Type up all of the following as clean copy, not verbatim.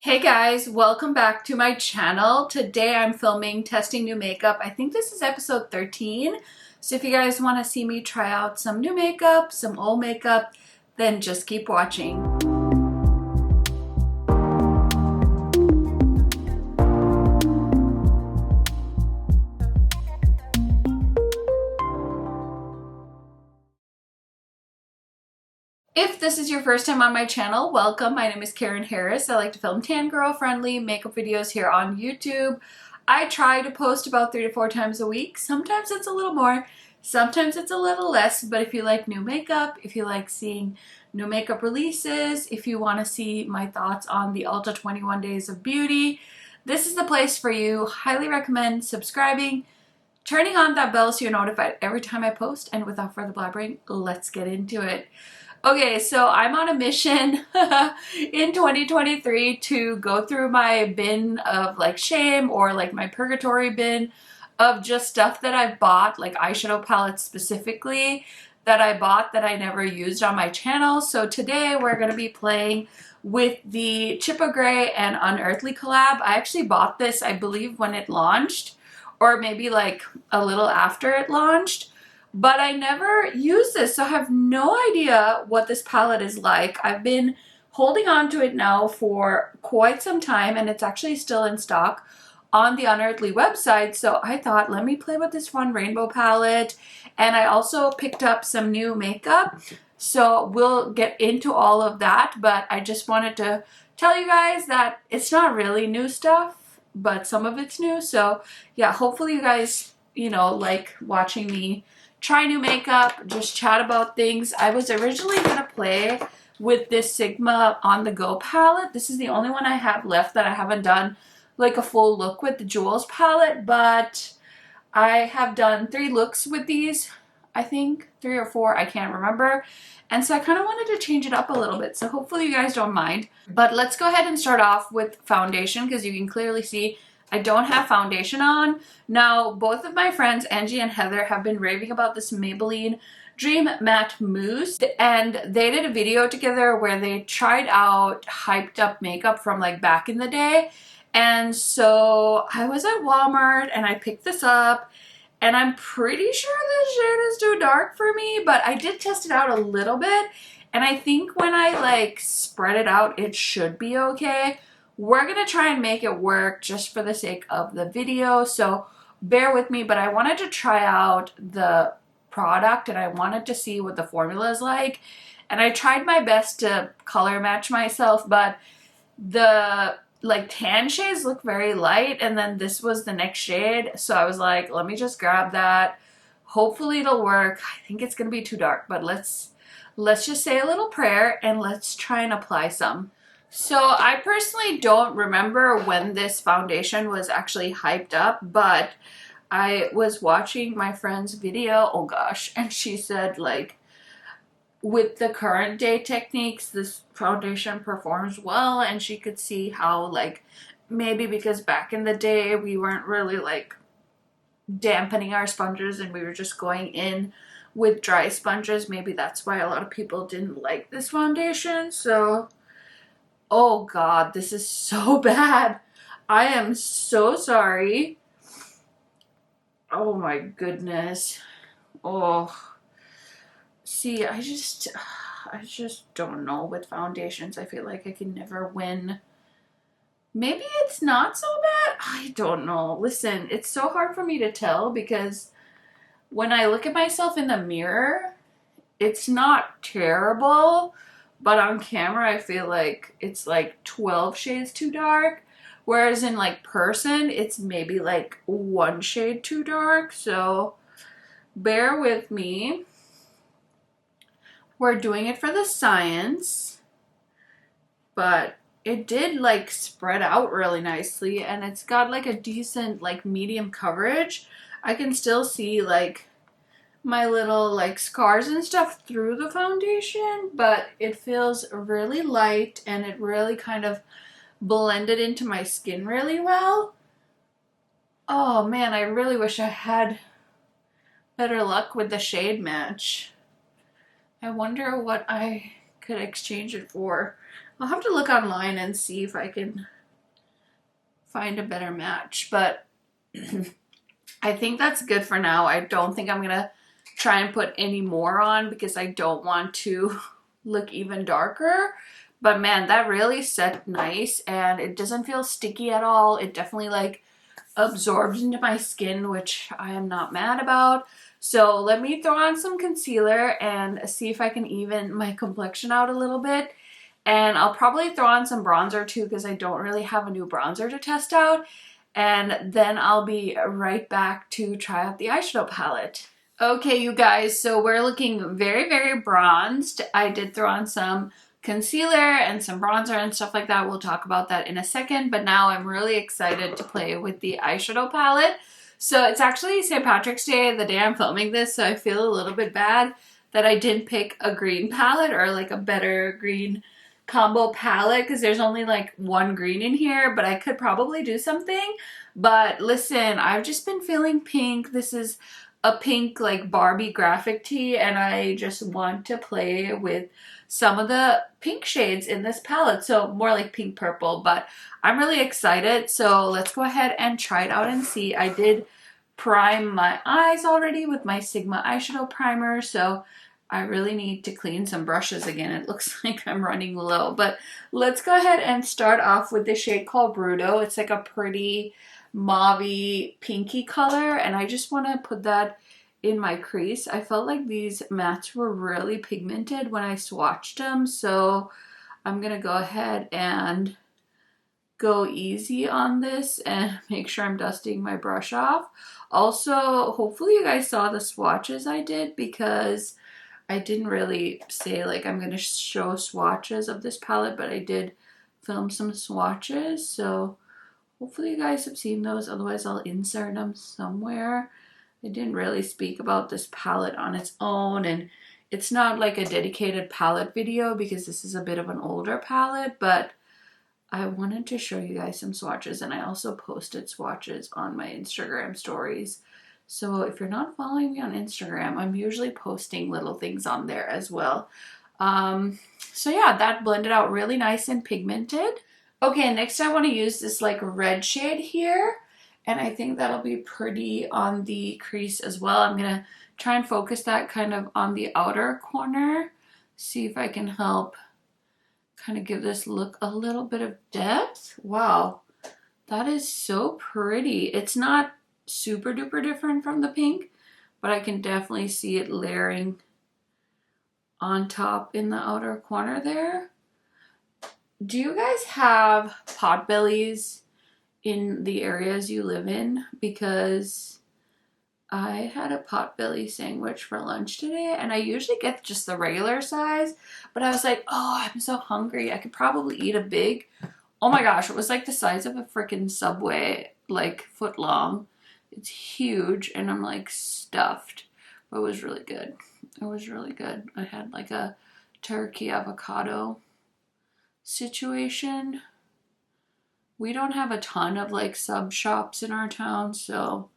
Hey guys, welcome back to my channel. Today I'm filming testing new makeup. I think this is episode 13. So if you guys want to see me try out some new makeup, some old makeup, then just keep watching. If this is your first time on my channel, welcome. My name is KARENHARRIS. I like to film tan girl friendly makeup videos here on YouTube. I try to post about 3 to 4 times a week. Sometimes it's a little more, sometimes it's a little less, but if you like new makeup, if you like seeing new makeup releases, if you want to see my thoughts on the Ulta 21 Days of Beauty, this is the place for you. Highly recommend subscribing, turning on that bell so you're notified every time I post, and without further blabbering, let's get into it. Okay, so I'm on a mission in 2023 to go through my bin of like shame, or like my purgatory bin of just stuff that I've bought, like eyeshadow palettes specifically that I bought that I never used on my channel. So today we're going to be playing with the Chippa Gray and Unearthly collab. I actually bought this, I believe, when it launched, or maybe like a little after it launched. But I never used this, so I have no idea what this palette is like. I've been holding on to it now for quite some time, and it's actually still in stock on the Unearthly website. So I thought, let me play with this fun rainbow palette. And I also picked up some new makeup, so we'll get into all of that. But I just wanted to tell you guys that it's not really new stuff, but some of it's new. So yeah, hopefully you guys, like watching me try new makeup, just chat about things. I was originally gonna play with this Sigma On The Go palette. This is the only one I have left that I haven't done like a full look with, the Jewels palette, but I have done 3 looks with these, I think 3 or 4, I can't remember. And so I kind of wanted to change it up a little bit, so hopefully you guys don't mind. But let's go ahead and start off with foundation, because you can clearly see I don't have foundation on. Now, both of my friends, Angie and Heather, have been raving about this Maybelline Dream Matte Mousse, and they did a video together where they tried out hyped up makeup from like back in the day. And so I was at Walmart and I picked this up, and I'm pretty sure this shade is too dark for me, but I did test it out a little bit, and I think when I like spread it out, it should be okay. We're gonna try and make it work just for the sake of the video, so bear with me. But I wanted to try out the product and I wanted to see what the formula is like, and I tried my best to color match myself, but the like tan shades look very light, and then this was the next shade, so I was like, let me just grab that. Hopefully it'll work. I think it's gonna be too dark, but let's just say a little prayer and let's try and apply some. So I personally don't remember when this foundation was actually hyped up, but I was watching my friend's video, oh gosh, and she said like with the current day techniques, this foundation performs well, and she could see how like maybe because back in the day we weren't really like dampening our sponges and we were just going in with dry sponges, maybe that's why a lot of people didn't like this foundation. So oh God, this is so bad. I am so sorry. Oh my goodness. Oh, see, I just don't know with foundations. I feel like I can never win. Maybe it's not so bad. I don't know. Listen, it's so hard for me to tell because when I look at myself in the mirror, it's not terrible. But on camera, I feel like it's like 12 shades too dark. Whereas in like person, it's maybe like 1 shade too dark. So bear with me. We're doing it for the science. But it did like spread out really nicely. And it's got like a decent like medium coverage. I can still see like my little like scars and stuff through the foundation, but it feels really light and it really kind of blended into my skin really well. Oh man, I really wish I had better luck with the shade match. I wonder what I could exchange it for. I'll have to look online and see if I can find a better match, but I think that's good for now. I don't think I'm gonna try and put any more on because I don't want to look even darker. But man, that really set nice and it doesn't feel sticky at all. It definitely like absorbs into my skin, which I am not mad about. So let me throw on some concealer and see if I can even my complexion out a little bit. And I'll probably throw on some bronzer too because I don't really have a new bronzer to test out. And then I'll be right back to try out the eyeshadow palette. Okay, you guys, so we're looking very, very bronzed. I did throw on some concealer and some bronzer and stuff like that. We'll talk about that in a second, but now I'm really excited to play with the eyeshadow palette. So it's actually St. Patrick's Day, the day I'm filming this, so I feel a little bit bad that I didn't pick a green palette or like a better green combo palette because there's only like one green in here, but I could probably do something. But listen, I've just been feeling pink. This is a pink like Barbie graphic tee and I just want to play with some of the pink shades in this palette, so more like pink purple, but I'm really excited. So let's go ahead and try it out and see. I did prime my eyes already with my Sigma eyeshadow primer, so I really need to clean some brushes again. It looks like I'm running low, but let's go ahead and start off with the shade called Bruto. It's like a pretty mauve-y pinky color and I just want to put that in my crease. I felt like these mattes were really pigmented when I swatched them, so I'm gonna go ahead and go easy on this and make sure I'm dusting my brush off. Also, hopefully you guys saw the swatches I did because I didn't really say like I'm gonna show swatches of this palette, but I did film some swatches, so hopefully you guys have seen those, otherwise I'll insert them somewhere. I didn't really speak about this palette on its own, and it's not like a dedicated palette video because this is a bit of an older palette, but I wanted to show you guys some swatches, and I also posted swatches on my Instagram stories. So if you're not following me on Instagram, I'm usually posting little things on there as well. So yeah, that blended out really nice and pigmented. Okay, next I want to use this like red shade here, and I think that'll be pretty on the crease as well. I'm gonna try and focus that kind of on the outer corner, see if I can help kind of give this look a little bit of depth. Wow, that is so pretty. It's not super duper different from the pink, but I can definitely see it layering on top in the outer corner there. Do you guys have pot bellies in the areas you live in? Because I had a pot belly sandwich for lunch today and I usually get just the regular size, but I was like, oh, I'm so hungry. I could probably eat a big, oh my gosh, it was like the size of a freaking Subway, like foot long. It's huge and I'm like stuffed, but it was really good. It was really good. I had like a turkey avocado situation. We don't have a ton of like sub shops in our town, so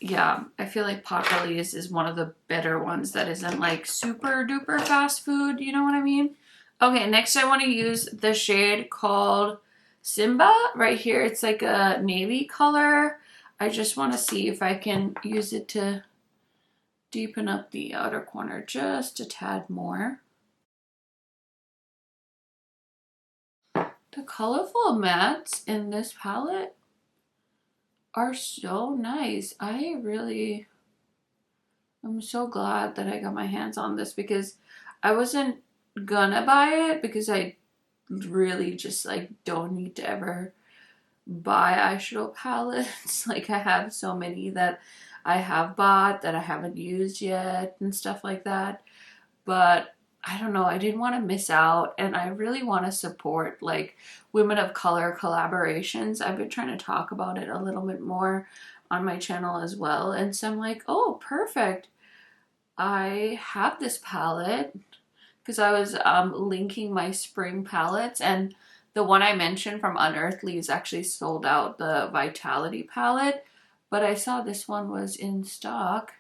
yeah, I feel like Potbelly's is one of the better ones that isn't like super duper fast food, you know what I mean? Okay, next I want to use the shade called Simba right here. It's like a navy color. I just want to see if I can use it to deepen up the outer corner just a tad more. The colorful mattes in this palette are so nice. I'm so glad that I got my hands on this because I wasn't gonna buy it because I really just like don't need to ever buy eyeshadow palettes. Like I have so many that I have bought that I haven't used yet and stuff like that. But I don't know, I didn't want to miss out and I really want to support like women of color collaborations. I've been trying to talk about it a little bit more on my channel as well, and so I'm like, oh perfect, I have this palette because I was linking my spring palettes, and the one I mentioned from Unearthly is actually sold out, the Vitality palette, but I saw this one was in stock.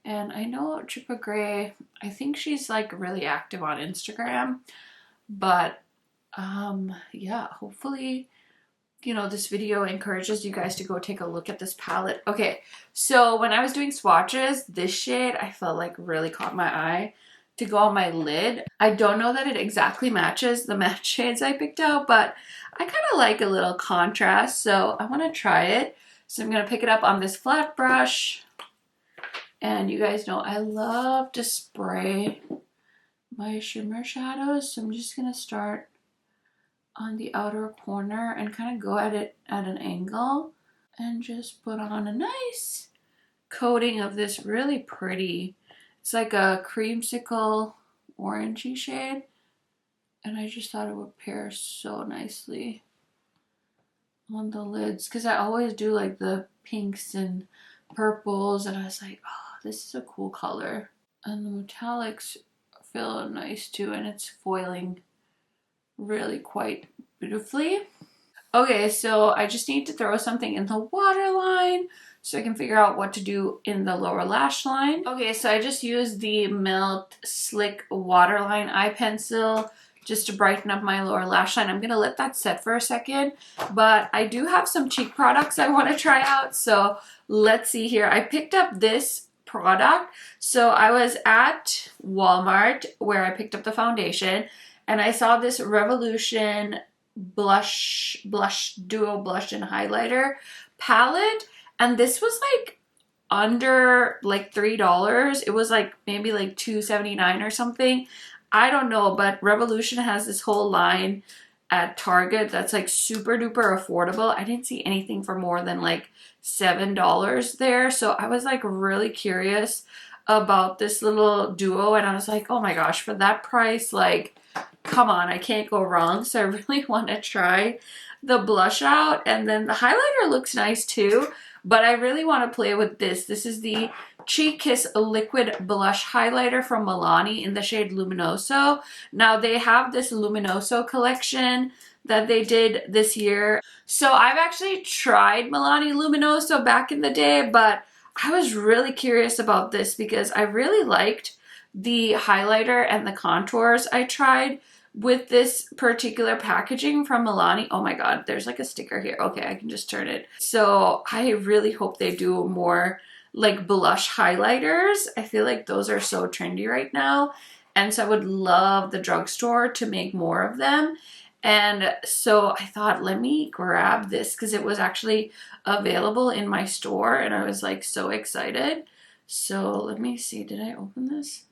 And I know Chippa Gray, I think she's like really active on Instagram, But yeah, hopefully, you know, this video encourages you guys to go take a look at this palette. Okay, so when I was doing swatches, this shade I felt like really caught my eye to go on my lid. I don't know that it exactly matches the matte shades I picked out, but I kind of like a little contrast, so I want to try it. So I'm going to pick it up on this flat brush. And you guys know I love to spray my shimmer shadows, so I'm just going to start on the outer corner and kind of go at it at an angle and just put on a nice coating of this really pretty, it's like a creamsicle orangey shade, and I just thought it would pair so nicely on the lids because I always do like the pinks and purples, and I was like, oh, this is a cool color. And the metallics feel nice too, and it's foiling really quite beautifully. Okay, so I just need to throw something in the waterline so I can figure out what to do in the lower lash line. Okay, so I just used the Melt Slick Waterline Eye Pencil just to brighten up my lower lash line. I'm going to let that set for a second, but I do have some cheek products I want to try out, so let's see here. I picked up this product. So I was at Walmart where I picked up the foundation, and I saw this Revolution Duo Blush and Highlighter palette, and this was like under like $3. It was like maybe like $2.79 or something. I don't know, but Revolution has this whole line at Target that's like super duper affordable. I didn't see anything for more than like $7 there, so I was like really curious about this little duo, and I was like, oh my gosh, for that price, like, come on, I can't go wrong. So I really want to try the blush out, and then the highlighter looks nice too, but I really want to play with this. This is the Cheek Kiss Liquid Blush Highlighter from Milani in the shade Luminoso. Now they have this Luminoso collection that they did this year. So I've actually tried Milani Luminoso back in the day, but I was really curious about this because I really liked the highlighter and the contours I tried with this particular packaging from Milani. Oh my god, there's like a sticker here. Okay, I can just turn it. So I really hope they do more like blush highlighters. I feel like those are so trendy right now, and so I would love the drugstore to make more of them. And so I thought, let me grab this because it was actually available in my store, and I was like so excited. So let me see, did I open this?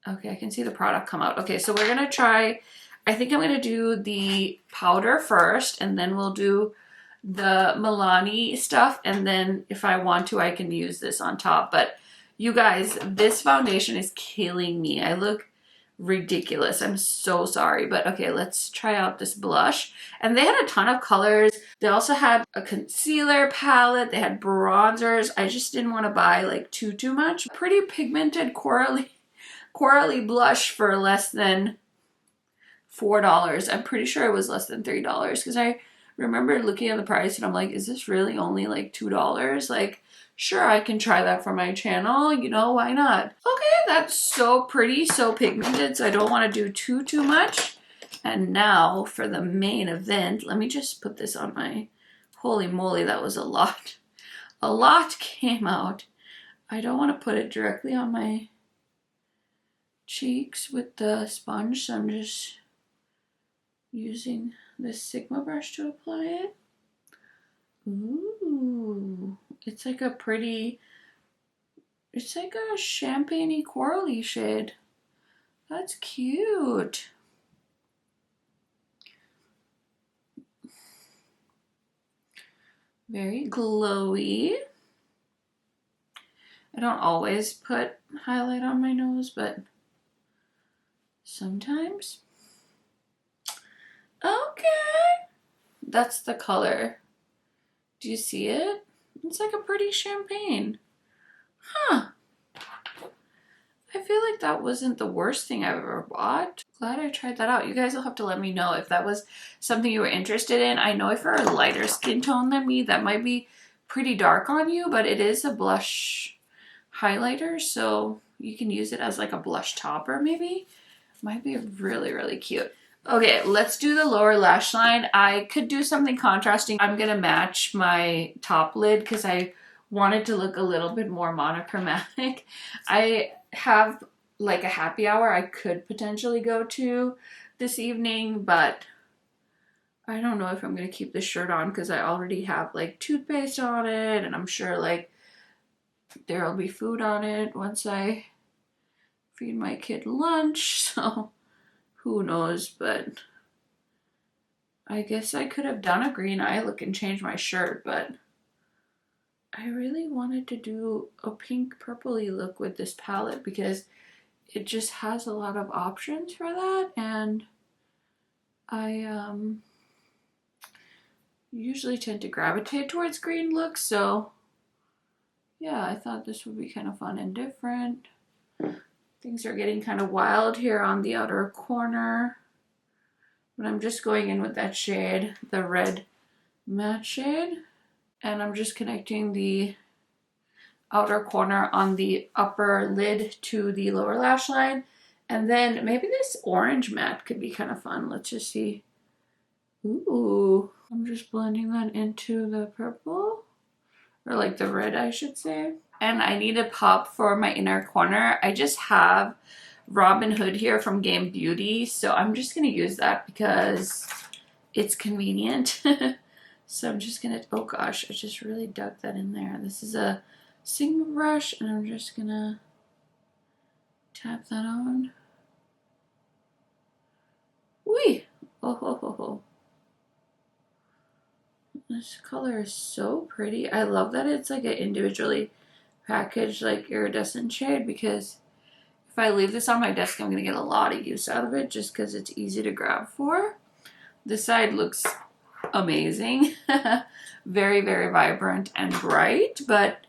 Okay, I can see the product come out. Okay, so we're gonna try, I think I'm gonna do the powder first, and then we'll do the Milani stuff, and then if I want to, I can use this on top. But you guys, this foundation is killing me. I look ridiculous. I'm so sorry, but okay, let's try out this blush. And they had a ton of colors. They also had a concealer palette. They had bronzers. I just didn't want to buy like too much. Pretty pigmented corally blush for less than $4. I'm pretty sure it was less than $3 because I remember looking at the price and I'm like, is this really only like $2? Like, sure, I can try that for my channel, you know, why not? Okay, that's so pretty, so pigmented, so I don't want to do too much. And now for the main event, let me just put this on my, holy moly, that was a lot. A lot came out. I don't want to put it directly on my cheeks with the sponge, so I'm just using this Sigma brush to apply it. Ooh, it's like a pretty, it's like a champagne-y corally shade. That's cute. Very glowy. I don't always put highlight on my nose, but sometimes. Okay, that's the color. Do you see it? It's like a pretty champagne. Huh. I feel like that wasn't the worst thing I've ever bought. Glad I tried that out. You guys will have to let me know if that was something you were interested in. I know if you're a lighter skin tone than me, that might be pretty dark on you, but it is a blush highlighter, so you can use it as like a blush topper maybe. Might be really, really cute. Okay, let's do the lower lash line. I could do something contrasting. I'm gonna match my top lid because I wanted to look a little bit more monochromatic. I have like a happy hour I could potentially go to this evening, but I don't know if I'm gonna keep this shirt on because I already have like toothpaste on it, and I'm sure like there'll be food on it once I feed my kid lunch, so who knows, but I guess I could have done a green eye look and changed my shirt, but I really wanted to do a pink purpley look with this palette because it just has a lot of options for that, and I usually tend to gravitate towards green looks, so yeah, I thought this would be kind of fun and different. Things are getting kind of wild here on the outer corner, but I'm just going in with that shade, the red matte shade, and I'm just connecting the outer corner on the upper lid to the lower lash line. And then maybe this orange matte could be kind of fun. Let's just see. Ooh, I'm just blending that into the purple, or like the red, I should say. And I need a pop for my inner corner. I just have Robin Hood here from Game Beauty, so I'm just gonna use that because it's convenient. So I'm just gonna, oh gosh, I just really dug that in there. This is a Sigma brush, and I'm just gonna tap that on. Whee! Oh ho ho ho. This color is so pretty. I love that it's like an individually packaged like iridescent shade, because if I leave this on my desk, I'm gonna get a lot of use out of it just because it's easy to grab for. This side looks amazing. Very, very vibrant and bright, but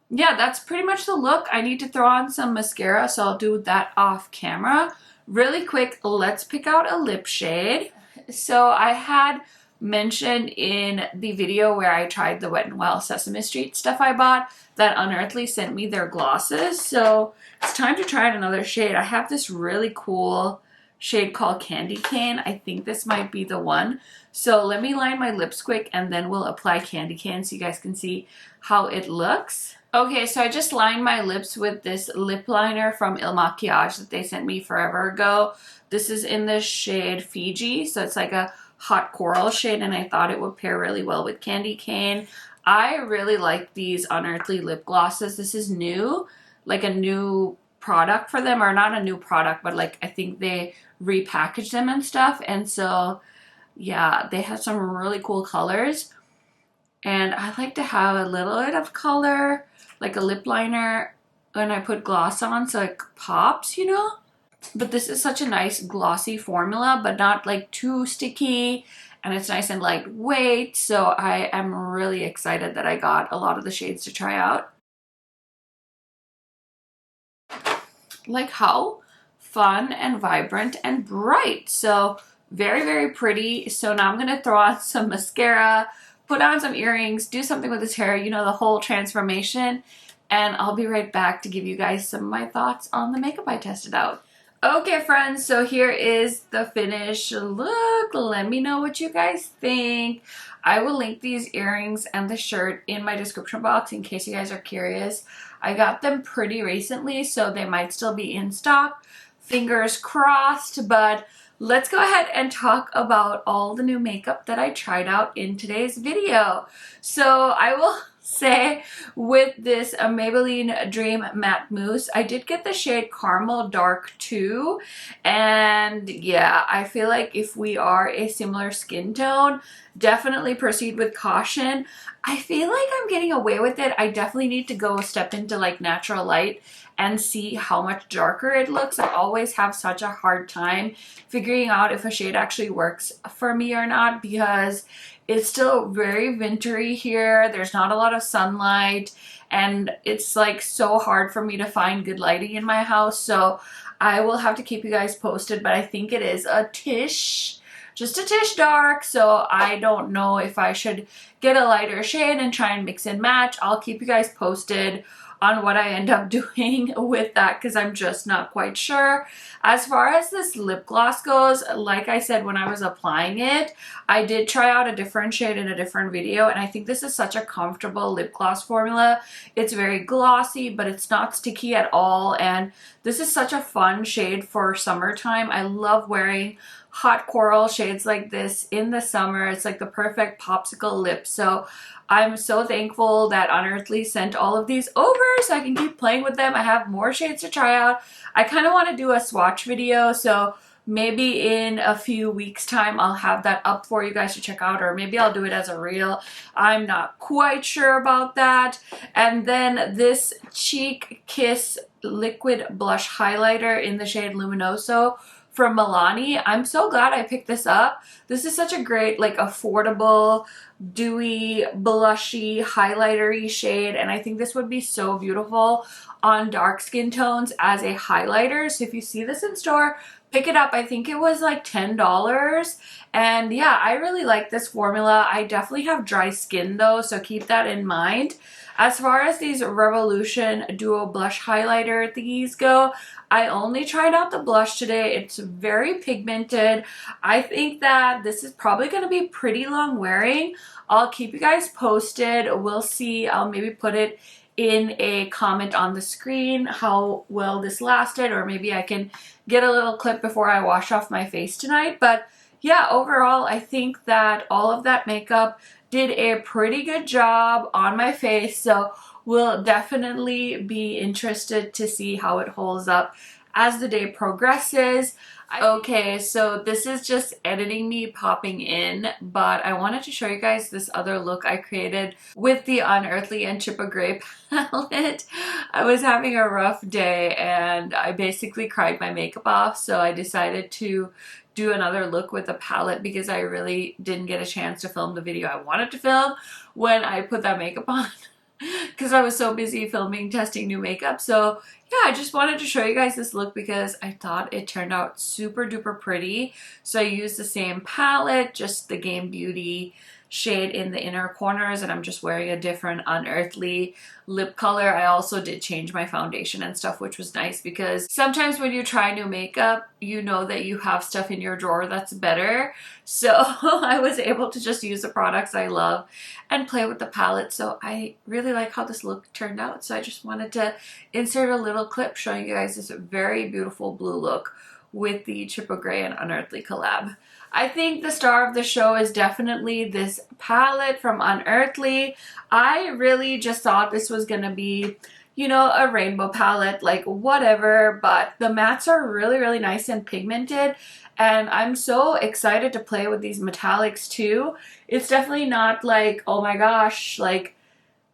yeah, that's pretty much the look. I need to throw on some mascara, so I'll do that off camera. Really quick, let's pick out a lip shade. So I had mentioned in the video where I tried the Wet n Wild Sesame Street stuff I bought that Unearthly sent me their glosses. So it's time to try another shade. I have this really cool shade called Candy Cane. I think this might be the one. So let me line my lips quick and then we'll apply Candy Cane so you guys can see how it looks. Okay, so I just lined my lips with this lip liner from Il Makiage that they sent me forever ago. This is in the shade Fiji, so it's like a hot coral shade, and I thought it would pair really well with Candy Cane. I really like these Unearthly lip glosses. This is new, like a new product for them, or not a new product, but like I think they repackaged them and stuff, and so yeah, they have some really cool colors, and I like to have a little bit of color, like a lip liner when I put gloss on so it pops, you know? But this is such a nice glossy formula, but not like too sticky, and it's nice and lightweight, so I am really excited that I got a lot of the shades to try out. Like how fun and vibrant and bright. So very, very pretty. So now I'm gonna throw on some mascara, put on some earrings, do something with this hair, you know, the whole transformation, and I'll be right back to give you guys some of my thoughts on the makeup I tested out. Okay friends, so here is the finished look. Let me know what you guys think. I will link these earrings and the shirt in my description box in case you guys are curious. I got them pretty recently, so they might still be in stock. Fingers crossed, but let's go ahead and talk about all the new makeup that I tried out in today's video. So I will say with this Maybelline Dream Matte Mousse, I did get the shade Caramel Dark 2, and yeah, I feel like if we are a similar skin tone, definitely proceed with caution. I feel like I'm getting away with it. I definitely need to go step into like natural light and see how much darker it looks. I always have such a hard time figuring out if a shade actually works for me or not, because it's still very wintry here. There's not a lot of sunlight, and it's like so hard for me to find good lighting in my house. So I will have to keep you guys posted, but I think it is a tish, just a tish dark. So I don't know if I should get a lighter shade and try and mix and match. I'll keep you guys posted on what I end up doing with that because I'm just not quite sure. As far as this lip gloss goes, like I said when I was applying it, I did try out a different shade in a different video, and I think this is such a comfortable lip gloss formula. It's very glossy, but it's not sticky at all, and this is such a fun shade for summertime. I love wearing hot coral shades like this in the summer. It's like the perfect popsicle lip. So I'm so thankful that Unearthly sent all of these over so I can keep playing with them. I have more shades to try out. I kind of want to do a swatch video, so maybe in a few weeks time I'll have that up for you guys to check out, or maybe I'll do it as a reel. I'm not quite sure about that. And then this Cheek Kiss liquid blush highlighter in the shade Luminoso from Milani. I'm so glad I picked this up. This is such a great, like, affordable, dewy, blushy, highlightery shade, and I think this would be so beautiful on dark skin tones as a highlighter. So if you see this in store, pick it up. I think it was like $10. And yeah, I really like this formula. I definitely have dry skin though, so keep that in mind. As far as these Revolution Duo Blush Highlighter thingies go, I only tried out the blush today. It's very pigmented. I think that this is probably going to be pretty long wearing. I'll keep you guys posted. We'll see. I'll maybe put it in a comment on the screen how well this lasted, or maybe I can get a little clip before I wash off my face tonight. But yeah, overall, I think that all of that makeup did a pretty good job on my face, so we'll definitely be interested to see how it holds up as the day progresses. Okay, so this is just editing me popping in, but I wanted to show you guys this other look I created with the Unearthly and Chip of Grey palette. I was having a rough day and I basically cried my makeup off, so I decided to do another look with the palette because I really didn't get a chance to film the video I wanted to film when I put that makeup on because I was so busy filming testing new makeup. So yeah, I just wanted to show you guys this look because I thought it turned out super duper pretty. So I used the same palette, just the Game Beauty shade in the inner corners, and I'm just wearing a different Unearthly lip color. I also did change my foundation and stuff, which was nice because sometimes when you try new makeup, you know that you have stuff in your drawer that's better. So I was able to just use the products I love and play with the palette. So I really like how this look turned out. So I just wanted to insert a little clip showing you guys this very beautiful blue look with the Chip of Grey and Unearthly collab. I think the star of the show is definitely this palette from Unearthly. I really just thought this was gonna be, you know, a rainbow palette, like whatever, but the mattes are really, really nice and pigmented, and I'm so excited to play with these metallics too. It's definitely not like, oh my gosh, like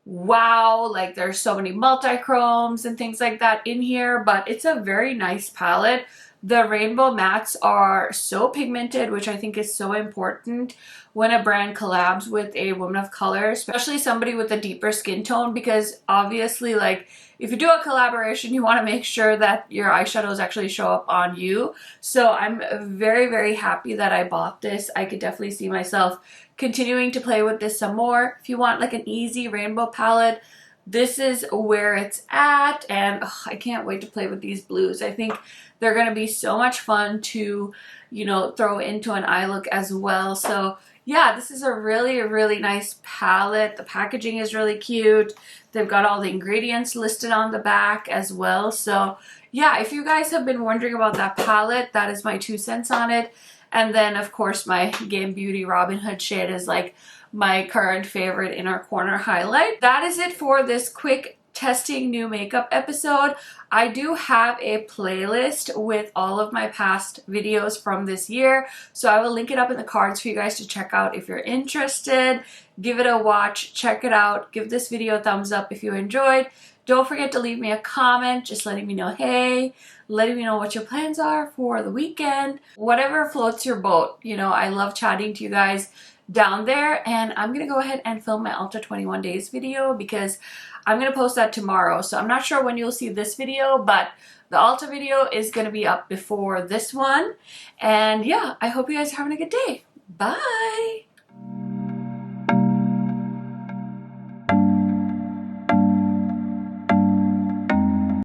wow, like there's so many multi-chromes and things like that in here, but it's a very nice palette. The rainbow mattes are so pigmented, which I think is so important when a brand collabs with a woman of color, especially somebody with a deeper skin tone, because obviously, like, if you do a collaboration, you want to make sure that your eyeshadows actually show up on you. So I'm very, very happy that I bought this. I could definitely see myself continuing to play with this some more. If you want like an easy rainbow palette, this is where it's at, and I can't wait to play with these blues. I think they're going to be so much fun to, you know, throw into an eye look as well. So yeah, this is a really, really nice palette. The packaging is really cute. They've got all the ingredients listed on the back as well. So yeah, if you guys have been wondering about that palette, that is my 2 cents on it. And then of course my Game Beauty Robin Hood shade is like my current favorite inner corner highlight. That is it for this quick testing new makeup episode. I do have a playlist with all of my past videos from this year, so I will link it up in the cards for you guys to check out if you're interested. Give it a watch, check it out, give this video a thumbs up if you enjoyed. Don't forget to leave me a comment just letting me know hey, letting me know what your plans are for the weekend, whatever floats your boat. You know, I love chatting to you guys down there, and I'm gonna go ahead and film my Ulta 21 days video because I'm gonna post that tomorrow. So I'm not sure when you'll see this video, but the Ulta video is gonna be up before this one. And yeah, I hope you guys are having a good day. Bye.